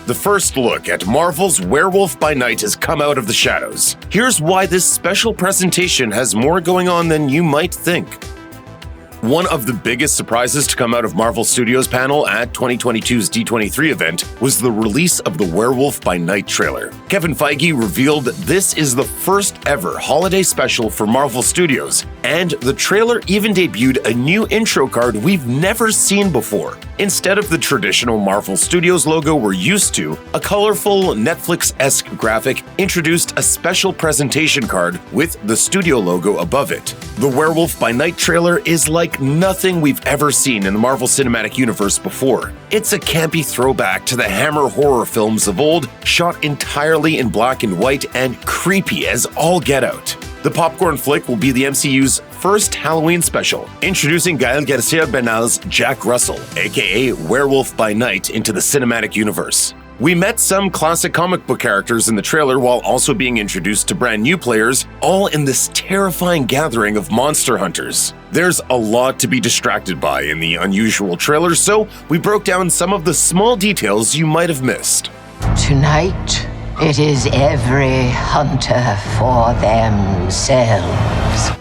The first look at Marvel's Werewolf by Night has come out of the shadows. Here's why this special presentation has more going on than you might think. One of the biggest surprises to come out of Marvel Studios panel at 2022's D23 event was the release of the Werewolf by Night trailer. Kevin Feige revealed this is the first ever holiday special for Marvel Studios, and the trailer even debuted a new intro card we've never seen before. Instead of the traditional Marvel Studios logo we're used to, a colorful Netflix-esque graphic introduced a special presentation card with the studio logo above it. The Werewolf by Night trailer is like nothing we've ever seen in the Marvel Cinematic Universe before. It's a campy throwback to the Hammer horror films of old, shot entirely in black and white and creepy as all get out. The popcorn flick will be the MCU's first Halloween special, introducing Gael Garcia Bernal's Jack Russell, aka Werewolf by Night, into the cinematic universe. We met some classic comic book characters in the trailer while also being introduced to brand new players, all in this terrifying gathering of monster hunters. There's a lot to be distracted by in the unusual trailer, so we broke down some of the small details you might have missed. Tonight, it is every hunter for themselves.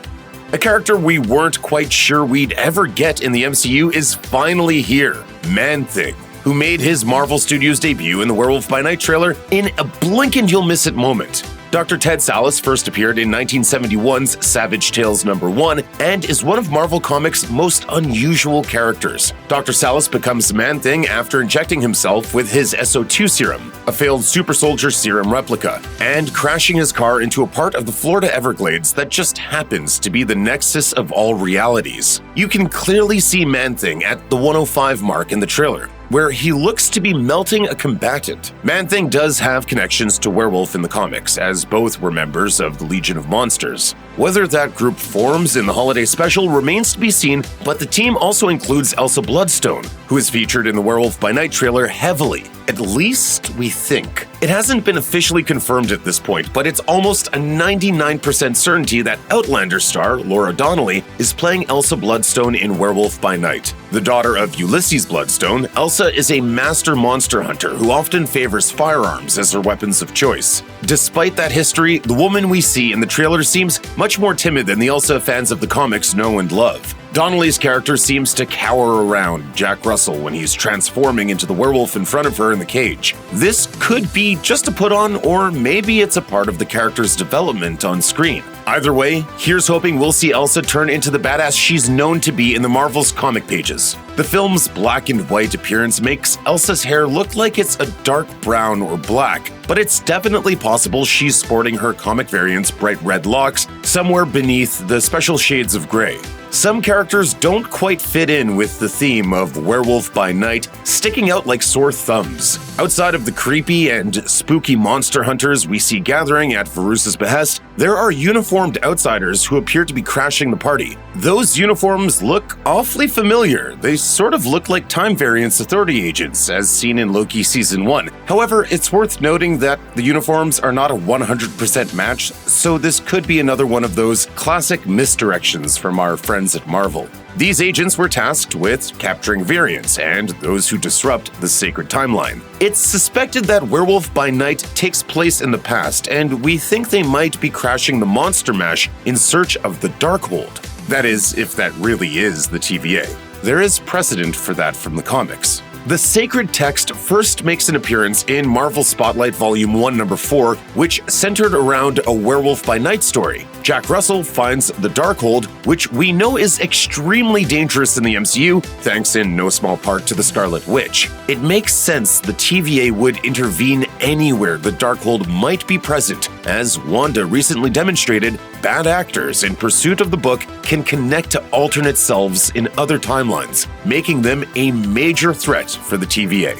A character we weren't quite sure we'd ever get in the MCU is finally here, Man-Thing, who made his Marvel Studios debut in the Werewolf by Night trailer in a blink-and-you'll-miss-it moment. Dr. Ted Sallis first appeared in 1971's Savage Tales #1 and is one of Marvel Comics' most unusual characters. Dr. Sallis becomes Man-Thing after injecting himself with his SO2 serum, a failed super soldier serum replica, and crashing his car into a part of the Florida Everglades that just happens to be the nexus of all realities. You can clearly see Man-Thing at the 105 mark in the trailer, where he looks to be melting a combatant. Man-Thing does have connections to Werewolf in the comics, as both were members of the Legion of Monsters. Whether that group forms in the holiday special remains to be seen, but the team also includes Elsa Bloodstone, who is featured in the Werewolf by Night trailer heavily. At least, we think. It hasn't been officially confirmed at this point, but it's almost a 99% certainty that Outlander star Laura Donnelly is playing Elsa Bloodstone in Werewolf by Night. The daughter of Ulysses Bloodstone, Elsa is a master monster hunter who often favors firearms as her weapons of choice. Despite that history, the woman we see in the trailer seems much more timid than the Elsa fans of the comics know and love. Donnelly's character seems to cower around Jack Russell when he's transforming into the werewolf in front of her in the cage. This could be just a put-on, or maybe it's a part of the character's development on screen. Either way, here's hoping we'll see Elsa turn into the badass she's known to be in the Marvel's comic pages. The film's black and white appearance makes Elsa's hair look like it's a dark brown or black, but it's definitely possible she's sporting her comic variant's bright red locks somewhere beneath the special shades of gray. Some characters don't quite fit in with the theme of Werewolf by Night, sticking out like sore thumbs. Outside of the creepy and spooky monster hunters we see gathering at Varus's behest, there are uniformed outsiders who appear to be crashing the party. Those uniforms look awfully familiar. They sort of look like Time Variance Authority agents, as seen in Loki Season 1. However, it's worth noting that the uniforms are not a 100% match, so this could be another one of those classic misdirections from our friends at Marvel. These agents were tasked with capturing variants and those who disrupt the sacred timeline. It's suspected that Werewolf by Night takes place in the past, and we think they might be crashing the Monster Mash in search of the Darkhold. That is, if that really is the TVA. There is precedent for that from the comics. The sacred text first makes an appearance in Marvel Spotlight Volume 1, Number 4, which centered around a Werewolf by Night story. Jack Russell finds the Darkhold, which we know is extremely dangerous in the MCU, thanks in no small part to the Scarlet Witch. It makes sense the TVA would intervene anywhere the Darkhold might be present. As Wanda recently demonstrated, bad actors in pursuit of the book can connect to alternate selves in other timelines, making them a major threat for the TVA.